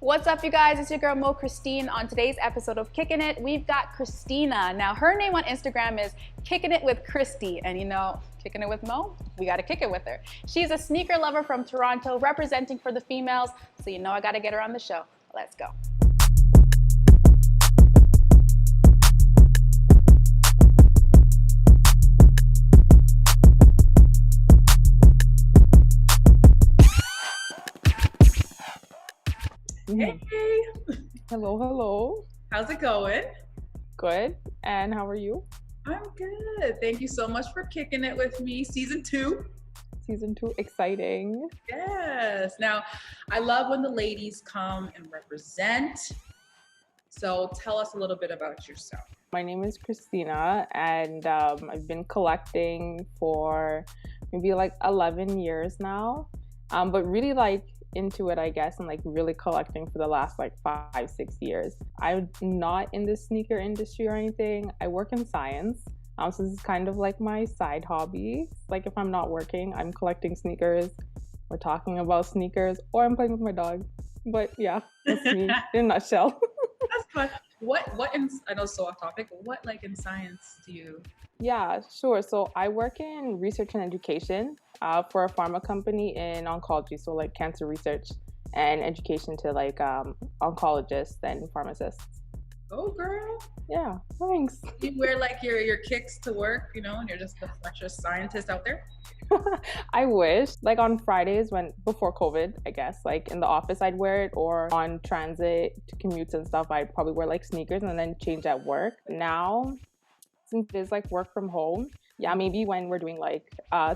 What's up, you guys? It's your girl Mo Christine. On today's episode of Kicking It, we've got Christina. Now, her name on Instagram is Kicking It with Christy, and you know, kicking it with Mo, we gotta kick it with her. She's a sneaker lover from Toronto, representing for the females, so you know I gotta get her on the show. Let's go. Hey, Hello. how's it going? Good. And how are you? I'm good. Thank you so much for kicking it with me. Season 2. Season 2, exciting. Yes. Now, I love when the ladies come and represent. So tell us a little bit about yourself. My name is Christina, and I've been collecting for maybe like 11 years now. But really into it, I guess, and really collecting for the last 5-6 years. I'm not in the sneaker industry or anything. I work in science. So this is kind of like my side hobby. If I'm not working, I'm collecting sneakers, we're talking about sneakers, or I'm playing with my dog. But yeah, that's me in a nutshell. That's fun. I know it's so off topic, but what in science do you? Yeah, sure. So I work in research and education for a pharma company in oncology. So cancer research and education to oncologists and pharmacists. Oh, girl. Yeah, thanks. You wear your kicks to work, and you're just the freshest scientist out there? I wish. On Fridays before COVID, I guess, in the office I'd wear it, or on transit to commutes and stuff, I'd probably wear sneakers and then change at work. Now, since it is work from home, yeah, maybe when we're doing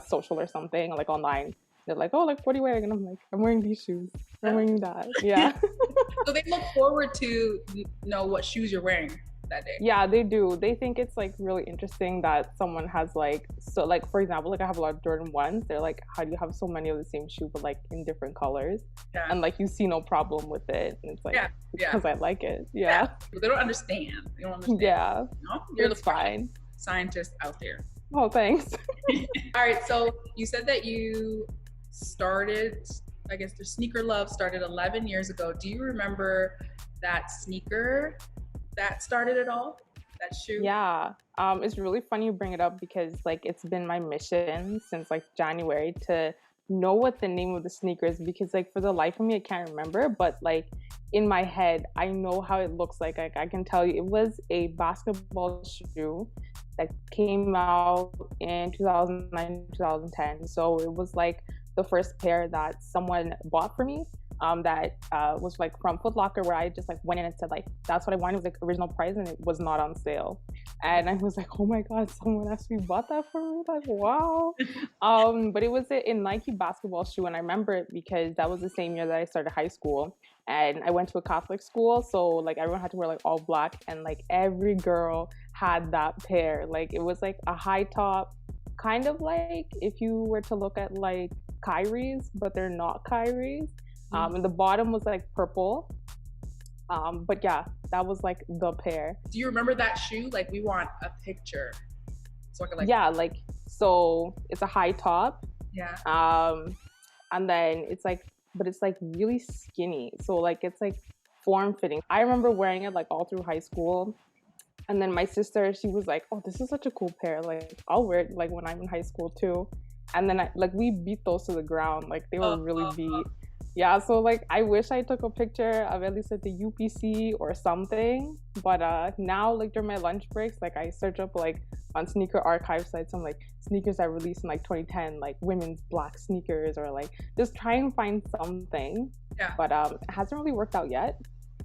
social or something, online, they're like, oh, what are you wearing? And I'm like, I'm wearing these shoes. I'm wearing that. Yeah. So they look forward to know what shoes you're wearing that day. Yeah, they do. They think it's really interesting that someone has for example, I have a lot of Jordan 1s. They're like, how do you have so many of the same shoe but in different colors? Yeah. And you see no problem with it. And it's because I like it. Yeah. But they don't understand. Yeah. No? You're it's fine. Scientist out there. Oh, thanks. All right. So you said that you started, I guess the sneaker love started 11 years ago. Do you remember that sneaker that started it all? That shoe? Yeah. It's really funny you bring it up because it's been my mission since January to know what the name of the sneaker is, because for the life of me I can't remember, but in my head I know how it looks like. I can tell you it was a basketball shoe that came out in 2009, 2010. So it was the first pair that someone bought for me. That was from Foot Locker, where I just went in and said that's what I wanted. It was original price and it was not on sale, and I was oh my god, someone actually bought that for me. Wow. But it was a Nike basketball shoe, and I remember it because that was the same year that I started high school, and I went to a Catholic school, so everyone had to wear all black, and every girl had that pair. It was a high top, kind of if you were to look at Kyrie's, but they're not Kyrie's. And the bottom was purple. But yeah, that was the pair. Do you remember that shoe? We want a picture. So I can yeah, so it's a high top. Yeah. And then it's but it's really skinny. So it's form fitting. I remember wearing it all through high school. And then my sister, she was oh, this is such a cool pair. I'll wear it when I'm in high school too. And then we beat those to the ground. They were really beat. Yeah, so I wish I took a picture of at least at the UPC or something. But now during my lunch breaks, I search up on sneaker archive sites, I'm sneakers that released in 2010, women's black sneakers, or just try and find something. Yeah. But it hasn't really worked out yet.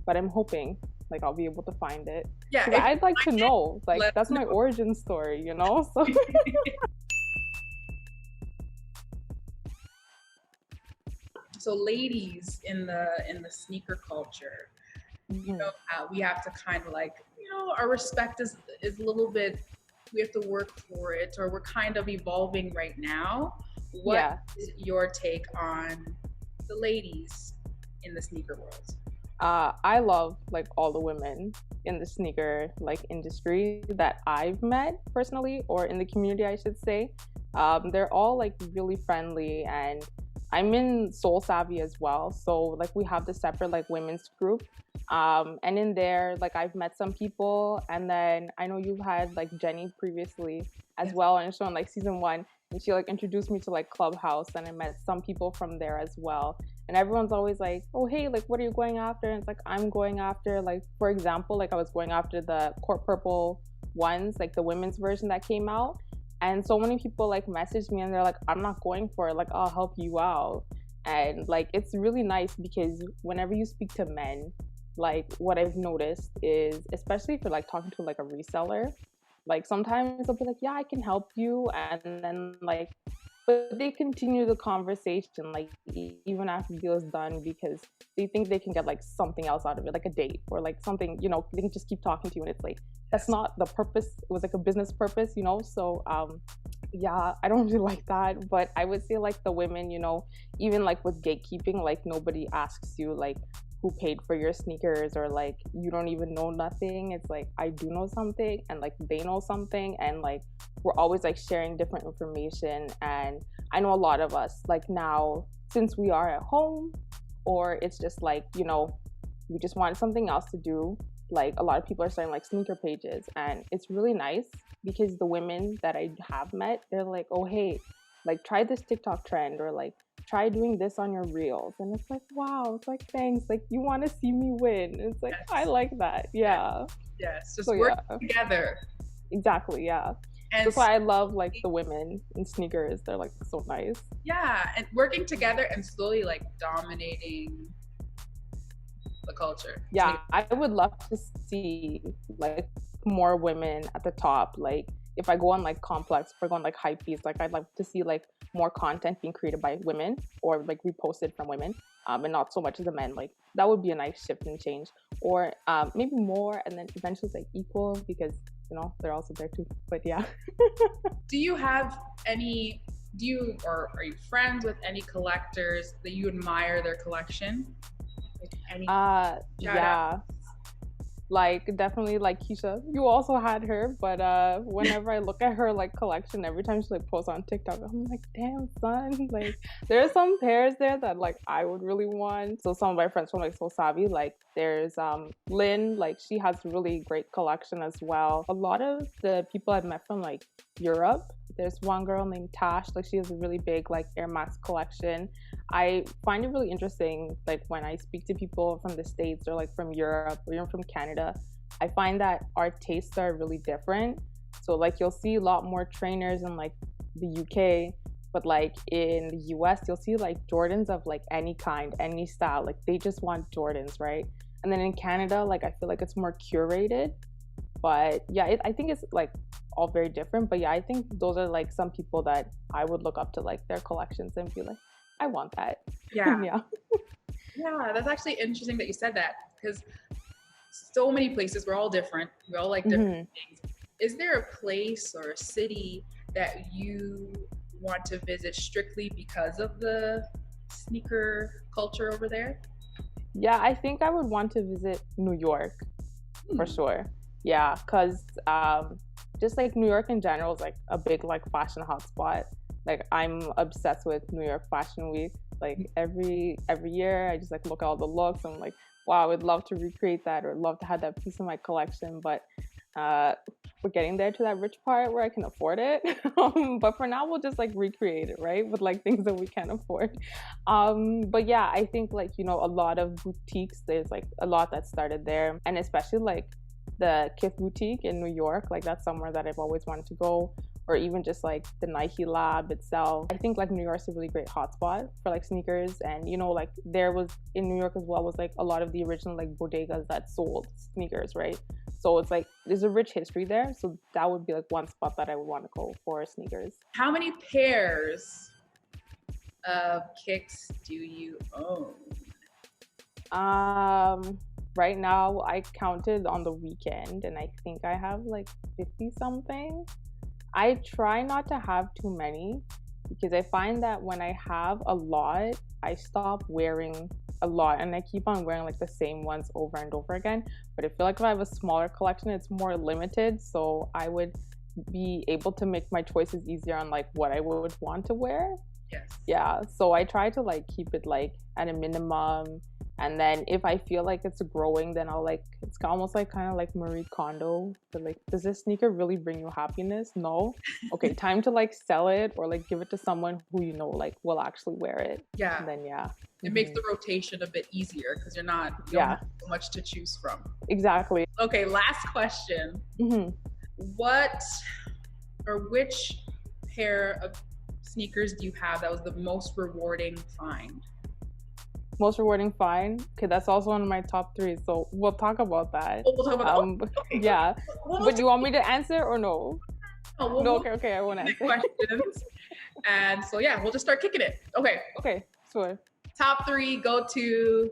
But I'm hoping I'll be able to find it. Yeah. I'd like to know. That's my origin story, So So ladies in the sneaker culture, we have to kind of our respect is a little bit, we have to work for it, or we're kind of evolving right now. What is your take on the ladies in the sneaker world? I love all the women in the sneaker industry that I've met personally, or in the community I should say. They're all really friendly, and I'm in Soul Savvy as well. So like we have the separate like women's group. And in there, like I've met some people, and then I know you've had like Jenny previously as Yes. well on a show in like season 1, and she like introduced me to like Clubhouse, and I met some people from there as well. And everyone's always like, oh hey, like what are you going after? And it's like I'm going after, like for example, like I was going after the Court Purple ones, like the women's version that came out. And so many people like messaged me and they're like, I'm not going for it, like I'll help you out. And like it's really nice because whenever you speak to men, like what I've noticed is, especially if you're like talking to like a reseller, like sometimes they'll be like, yeah, I can help you, and then like but they continue the conversation like even after the deal is done, because they think they can get like something else out of it, like a date or like something, you know, they can just keep talking to you, and it's like that's not the purpose. It was like a business purpose, you know. So yeah, I don't really like that. But I would say like the women, you know, even like with gatekeeping, like nobody asks you like who paid for your sneakers, or like you don't even know nothing. It's like I do know something, and like they know something, and like we're always like sharing different information. And I know a lot of us like now, since we are at home, or it's just like, you know, we just want something else to do, like a lot of people are starting like sneaker pages, and it's really nice because the women that I have met, they're like, oh hey, like try this TikTok trend, or like try doing this on your reels. And it's like, wow, it's like thanks, like you want to see me win. And it's like Yes. I like that. Yeah. Yes, just So, work yeah. together. Exactly, yeah. And That's why I love like the women in sneakers. They're like so nice. yeah, and working together and slowly like dominating the culture. Yeah, I would love to see like more women at the top. Like if I go on like Complex, if I go on like Hypebeast, like I'd like to see like more content being created by women, or like reposted from women, and not so much as the men. Like that would be a nice shift and change. Or maybe more, and then eventually it's like equal, because you know they're also there too. But yeah. Do you have any? Do you, or are you friends with any collectors that you admire their collection? Like any? Yeah. Like definitely like Keisha. You also had her, but whenever I look at her like collection, every time she like posts on TikTok, I'm like, damn son, like there are some pairs there that like I would really want. So some of my friends from like So Savvy, like there's Lynn, like she has a really great collection as well. A lot of the people I've met from like Europe, there's one girl named Tash, like she has a really big like Air Max collection. I find it really interesting, like when I speak to people from the States or like from Europe or even from Canada, I find that our tastes are really different. So like you'll see a lot more trainers in like the UK, but like in the US, you'll see like Jordans of like any kind, any style. Like they just want Jordans, right? And then in Canada, like I feel like it's more curated. But yeah, I think it's like all very different. But yeah, I think those are like some people that I would look up to like their collections and be like, I want that. Yeah. Yeah. Yeah, that's actually interesting that you said that, because so many places, we're all different. We all like different things. Is there a place or a city that you want to visit strictly because of the sneaker culture over there? Yeah, I think I would want to visit New York for sure. Yeah, because just like New York in general is like a big like fashion hotspot. Like I'm obsessed with New York Fashion Week. Like every year, I just like look at all the looks. I'm like, wow, I would love to recreate that, or love to have that piece in my collection. But we're getting there to that rich part where I can afford it. But for now, we'll just like recreate it, right? With like things that we can afford. But yeah, I think like, you know, a lot of boutiques, there's like a lot that started there. And especially like the Kith Boutique in New York, like that's somewhere that I've always wanted to go. Or even just like the Nike Lab itself. I think like New York's a really great hotspot for like sneakers. And you know, like there was in New York as well was like a lot of the original like bodegas that sold sneakers, right? So it's like there's a rich history there. So that would be like one spot that I would want to go for sneakers. How many pairs of kicks do you own? Right now I counted on the weekend and I think I have like 50 something. I try not to have too many because I find that when I have a lot, I stop wearing a lot and I keep on wearing like the same ones over and over again. But I feel like if I have a smaller collection, it's more limited. So I would be able to make my choices easier on like what I would want to wear. Yes. Yeah, so I try to like keep it like at a minimum, and then if I feel like it's growing, then I'll like, it's almost like kind of like Marie Kondo, but like, does this sneaker really bring you happiness? No. Okay, time to like sell it or like give it to someone who you know like will actually wear it. Yeah. And then yeah, It makes the rotation a bit easier because you don't Yeah. have so much to choose from. exactly. Okay, last question. What or which pair of sneakers do you have that was the most rewarding find? Most rewarding find. Okay, that's also one of my top 3. So we'll talk about that. Oh, we'll talk about that. Okay. Yeah. We'll But do you want me to answer or no? No, Okay, I won't answer. Questions. And so yeah, we'll just start kicking it. Okay, sure. Top 3 go-to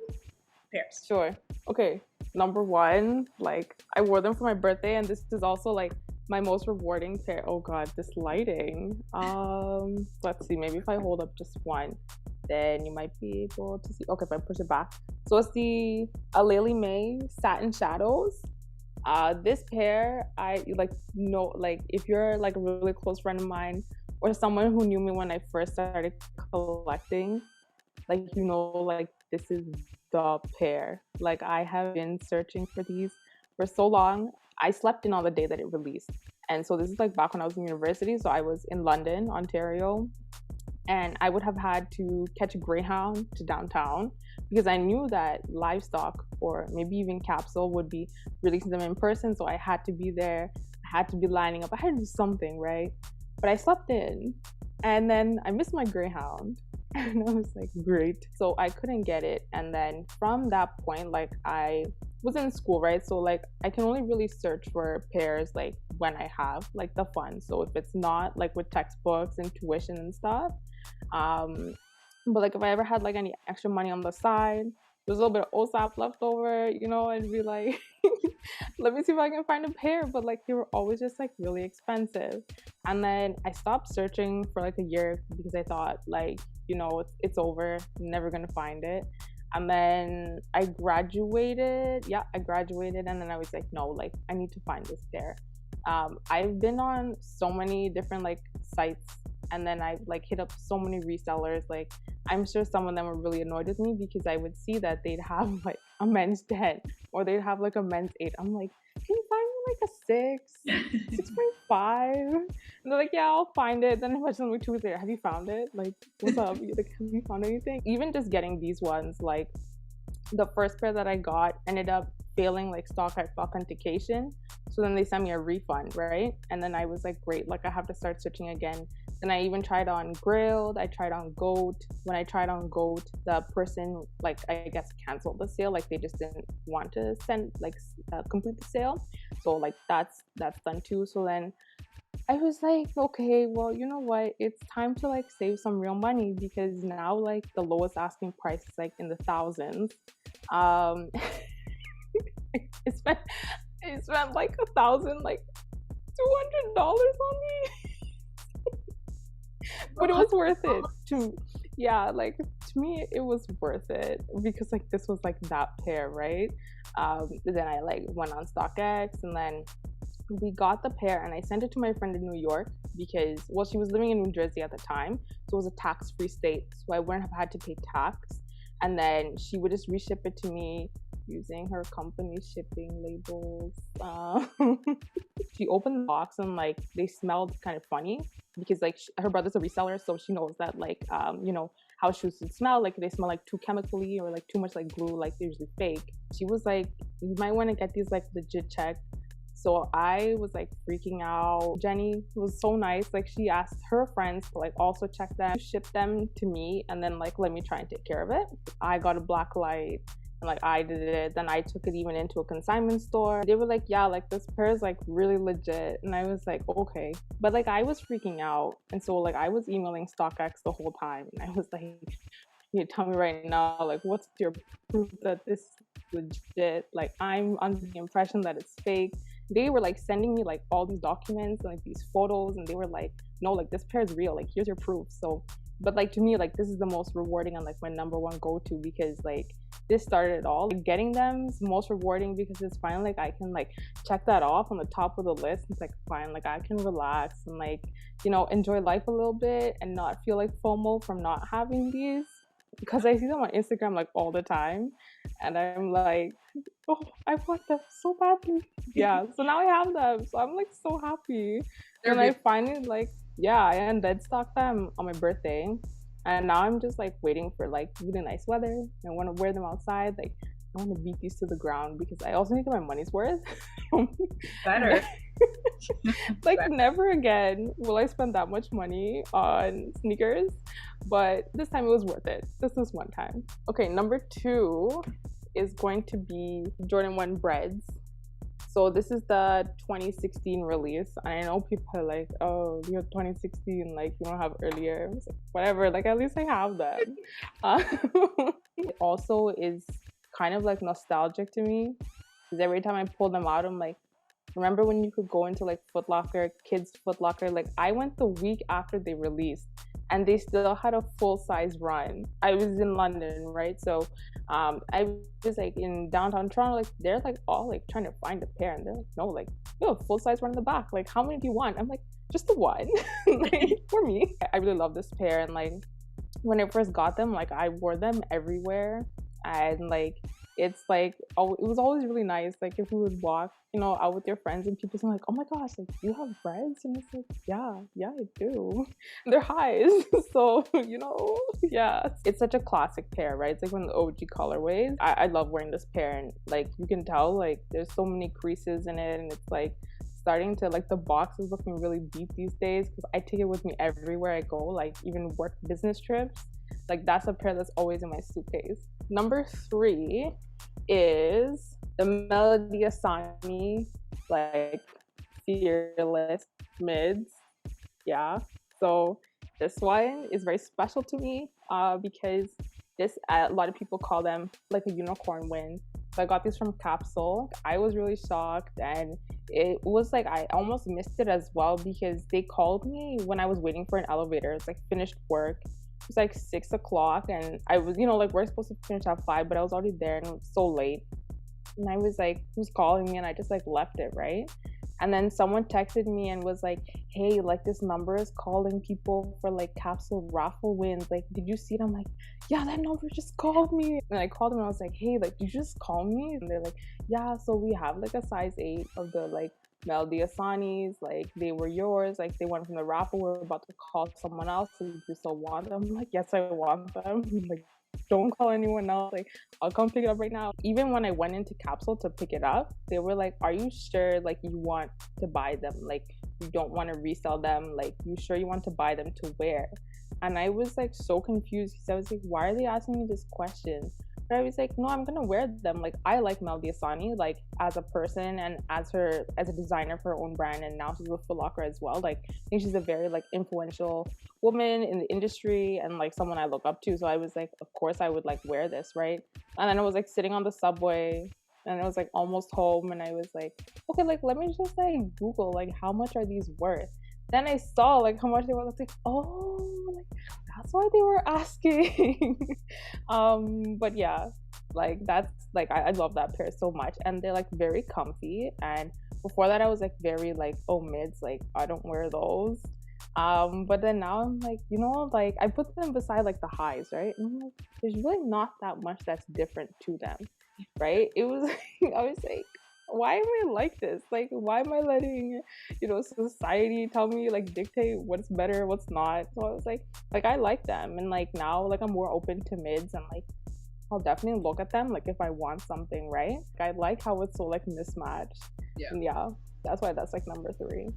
pairs. Sure. Okay. Number 1, like I wore them for my birthday, and this is also like my most rewarding pair. Oh god, this lighting. Let's see, maybe if I hold up just one, then you might be able to see. Okay, if I push it back. So it's the Aleali May Shadows. This pair, I like know, like if you're like a really close friend of mine or someone who knew me when I first started collecting, like you know, like this is the pair. Like I have been searching for these for so long. I slept in on the day that it released, and so this is like back when I was in university. So I was in London, Ontario, and I would have had to catch a Greyhound to downtown because I knew that Livestock or maybe even Capsule would be releasing them in person. So I had to be there. I had to be lining up. I had to do something, right? But I slept in, and then I missed my Greyhound. And I was like, great. So I couldn't get it. And then from that point, like I was in school, right? So like I can only really search for pairs like when I have like the funds. So if it's not like with textbooks and tuition and stuff, but like if I ever had like any extra money on the side, there's a little bit of OSAP left over, you know, I'd be like, let me see if I can find a pair. But like they were always just like really expensive. And then I stopped searching for like a year because I thought like, you know, it's over, I'm never gonna find it. And then I graduated. And then I was like, no, like I need to find this pair. I've been on so many different like sites, and then I've like hit up so many resellers. Like I'm sure some of them were really annoyed with me because I would see that they'd have like a men's 10 or they'd have like a men's 8. I'm like, can you find me like a 6, 6.5? And they're like, yeah, I'll find it. Then I messaged them like 2 weeks later, have you found it? Like, what's up? Like, have you found anything? Even just getting these ones, like the first pair that I got ended up failing like StockX authentication. So then they sent me a refund, right? And then I was like, great, like I have to start searching again. Then I even tried on Grailed, I tried on Goat. When I tried on Goat, the person like I guess canceled the sale, like they just didn't want to send like complete the sale. So like that's done too. So then I was like, okay, well, you know what? It's time to like save some real money because now like the lowest asking price is like in the thousands. It spent like $1,000, like $200 on me. But it was worth it to me it was worth it because like this was like that pair, right? Then I like went on StockX, and then we got the pair, and I sent it to my friend in New York because, well, she was living in New Jersey at the time, so it was a tax-free state, so I wouldn't have had to pay tax. And then she would just reship it to me using her company shipping labels. She opened the box and like they smelled kind of funny because like her brother's a reseller, so she knows that like you know how shoes should smell, like they smell like too chemically or like too much like glue, like they're usually fake. She was like, you might want to get these like legit checked. So I was like freaking out. Jenny was so nice. Like she asked her friends to like also check them, ship them to me, and then like let me try and take care of it. I got a black light and like I did it. Then I took it even into a consignment store. They were like, yeah, like this pair is like really legit. And I was like, okay. But like I was freaking out. And so like I was emailing StockX the whole time. And I was like, you tell me right now, like what's your proof that this is legit? Like I'm under the impression that it's fake. They were like sending me like all these documents and like these photos, and they were like, no, like this pair is real, like here's your proof. So but like to me, like this is the most rewarding and like my number one go-to because like this started it all. Like, getting them is most rewarding because it's fine. Like I can like check that off on the top of the list. It's like fine, like I can relax and like, you know, enjoy life a little bit and not feel like FOMO from not having these, because I see them on Instagram like all the time and I'm like, oh, I want them so badly. Yeah, so now I have them, so I'm like so happy. And I finally like, yeah, I undead stocked them on my birthday, and now I'm just like waiting for like really nice weather. I want to wear them outside. Like I want to beat these to the ground because I also need to get my money's worth. Better. Like never again will I spend that much money on sneakers, but this time it was worth it. This was one time. Okay, number 2 is going to be Jordan 1 Breads. So this is the 2016 release, and I know people are like, oh, you have 2016, like you don't have earlier. Like, whatever, like at least I have them. It also is kind of like nostalgic to me because every time I pull them out, I'm like, remember when you could go into like Foot Locker, Kids Foot Locker? Like I went the week after they released and they still had a full-size run. I was in London, right? So I was like in downtown Toronto, like they're like all like trying to find a pair and they're like, no, like you have a full-size run in the back. Like how many do you want? I'm like, just the one, like for me. I really love this pair, and like when I first got them, like I wore them everywhere, and like it's like, oh, it was always really nice. Like if we would walk, you know, out with your friends and people are like, oh my gosh, like you have Breads? And it's like, yeah, I do. And they're highs. So, you know, yeah. It's such a classic pair, right? It's like one of the OG colorways. I love wearing this pair, and like you can tell like there's so many creases in it, and it's like starting to like the box is looking really deep these days because I take it with me everywhere I go, like even work business trips. Like that's a pair that's always in my suitcase. Number 3 is the Melody Asani, like Fearless mids. Yeah, so this one is very special to me because this, a lot of people call them like a unicorn win. So I got these from Capsule. I was really shocked, and it was like I almost missed it as well because they called me when I was waiting for an elevator. It's like finished work. It was like 6 o'clock, and I was, you know, like we're supposed to finish at 5, but I was already there and it was so late. And I was like, who's calling me? And I just like left it, right? And then someone texted me and was like, hey, like this number is calling people for like Capsule raffle wins. Like, did you see it? I'm like, yeah, that number just called me. And I called them and I was like, hey, like, did you just call me? And they're like, yeah, so we have like a size 8 of the like Melody Asanis, like they were yours, like they went from the raffle, we're about to call someone else, so you still want them? I'm like, yes, I want them. I'm like, don't call anyone else, like I'll come pick it up right now. Even when I went into Capsule to pick it up, they were like, are you sure like you want to buy them, like you don't want to resell them, like you sure you want to buy them to wear? And I was like so confused because I was like, why are they asking me this question? But I was like, no, I'm gonna wear them. Like I like Melody Asani, like as a person and as a designer for her own brand, and now she's with Foot Locker as well. Like I think she's a very like influential woman in the industry and like someone I look up to. So I was like, of course I would like wear this, right? And then I was like sitting on the subway and I was like almost home, and I was like, okay, like let me just like Google like how much are these worth. Then I saw like how much they were. I was like, oh, like that's why they were asking. But yeah, like that's like I love that pair so much, and they're like very comfy. And before that I was like very like, oh, mids, like I don't wear those. But then now I'm like, you know, like I put them beside like the highs, right? And I'm like, there's really not that much that's different to them, right? It was I was like, why am I like this? Like, why am I letting, you know, society tell me, like, dictate what's better, what's not? So I was like I like them. And, like, now, like, I'm more open to mids, and, like, I'll definitely look at them, like, if I want something, right? Like, I like how it's so, like, mismatched. Yeah. And, yeah, that's why that's, like, number 3.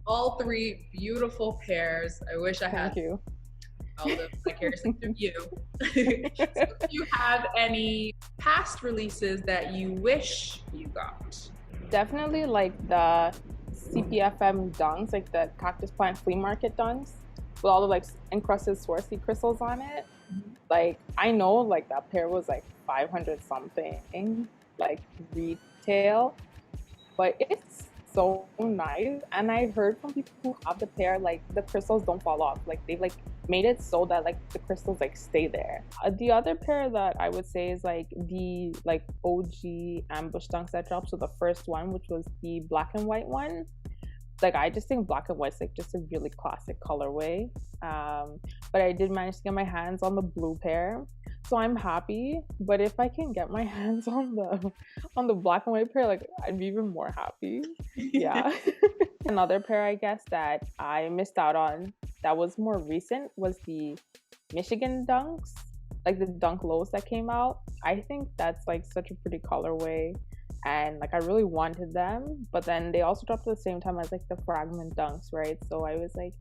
All 3 beautiful pairs. I wish I had. Thank you. All the vicariously through you. So do you have any past releases that you wish you got? Definitely like the CPFM dunks, like the Cactus Plant Flea Market dunks with all the like encrusted Swarovski crystals on it. Mm-hmm. Like I know like that pair was like 500 something like retail, but it's so nice. And I heard from people who have the pair, like the crystals don't fall off. Like they've like made it so that like the crystals like stay there. The other pair that I would say is like the like OG ambush dunks that dropped. So the first one, which was the black and white one. Like I just think black and white's like just a really classic colorway. But I did manage to get my hands on the blue pair, so I'm happy. But if I can get my hands on the black and white pair, like I'd be even more happy. Yeah. Another pair I guess that I missed out on that was more recent was the Michigan dunks, like the dunk lows that came out. I think that's like such a pretty colorway, and like I really wanted them, but then they also dropped at the same time as like the fragment dunks, right? So I was like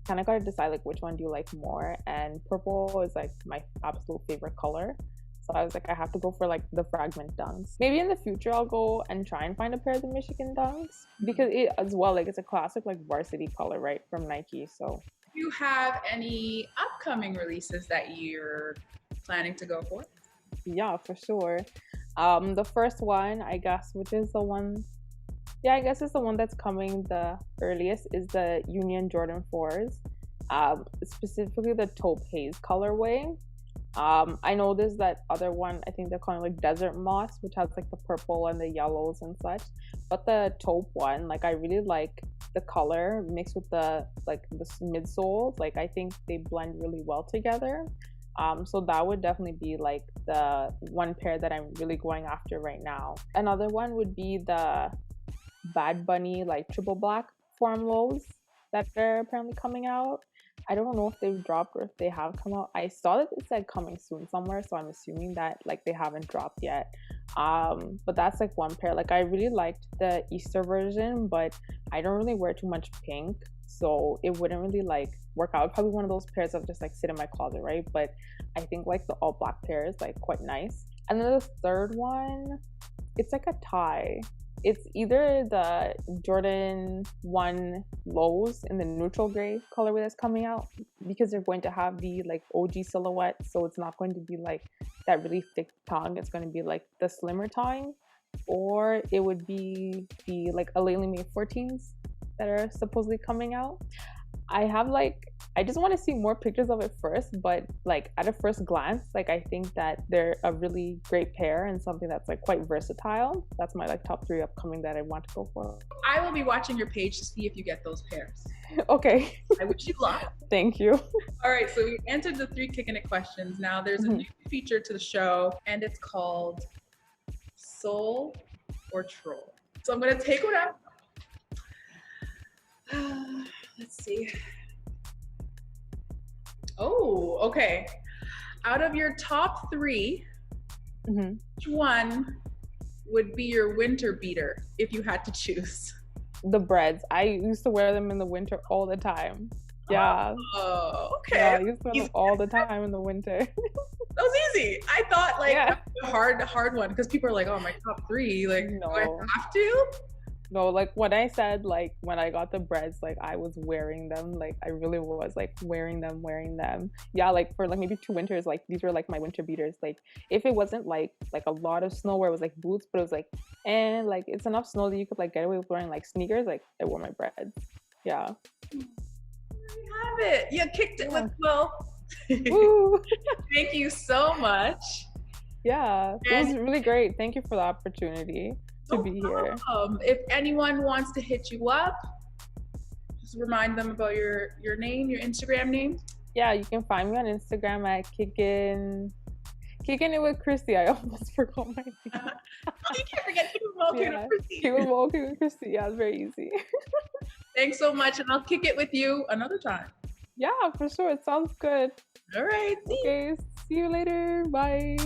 kind of got to decide like which one do you like more, and purple is like my absolute favorite color, so I was like I have to go for like the fragment dunks. Maybe in the future I'll go and try and find a pair of the Michigan dunks, because it as well, like it's a classic like varsity color, right, from Nike. So Do you have any upcoming releases that you're planning to go for? yeah, for sure. The first one, I guess, which is the one, yeah, I guess it's the one that's coming the earliest, is the Union Jordan 4s, specifically the taupe haze colorway. I know there's that other one, I think they're calling like Desert Moss, which has like the purple and the yellows and such. But the taupe one, like I really like the color mixed with the like the midsoles. Like I think they blend really well together. So that would definitely be like the one pair that I'm really going after right now. Another one would be the Bad Bunny like triple black form lows that are apparently coming out. I don't know if they've dropped or if they have come out. I saw that it said coming soon somewhere, so I'm assuming that like they haven't dropped yet. But that's like one pair. Like I really liked the Easter version, but I don't really wear too much pink, so it wouldn't really like work out. Probably one of those pairs that just like sit in my closet, right? But I think like the all black pair is like quite nice. And then the third one, it's like a tie. It's either the Jordan 1 lows in the neutral gray colorway that's coming out, because they're going to have the like OG silhouette, so it's not going to be like that really thick tongue. It's going to be like the slimmer tongue, or it would be the like Aleali May 14s that are supposedly coming out. I just want to see more pictures of it first, but like at a first glance, like I think that they're a really great pair and something that's like quite versatile. That's my like top 3 upcoming that I want to go for. I will be watching your page to see if you get those pairs. Okay. I wish you luck. Thank you. All right, so we answered the 3 Kicking It questions. Now there's a new feature to the show, and it's called Soul or Troll. So I'm gonna take one out. Let's see. Oh, okay. Out of your top 3, which one would be your winter beater if you had to choose? The breads. I used to wear them in the winter all the time. Yeah. Oh, okay. Yeah, I used to wear them all the time in the winter. That was easy. I thought like a hard one, because people are like, oh, my top 3. Like, No. do I have to? No, like when I said like when I got the breads, like I was wearing them. Like I really was like wearing them. Yeah, like for like maybe 2 winters, like these were like my winter beaters. Like if it wasn't like a lot of snow where it was like boots, but it was like, and like it's enough snow that you could like get away with wearing like sneakers, like I wore my breads. Yeah. There you have it. You kicked it with Will. Woo. Thank you so much. Yeah, it was really great. Thank you for the opportunity to be here. If anyone wants to hit you up, just remind them about your name, your Instagram name. Yeah, you can find me on Instagram at Kicking It with Christy. I almost forgot my name. You can't forget Keep It Walking with Christy. Yeah, it's very easy. Thanks so much, and I'll kick it with you another time. Yeah, for sure. It sounds good. All right. Okay, see you later. Bye.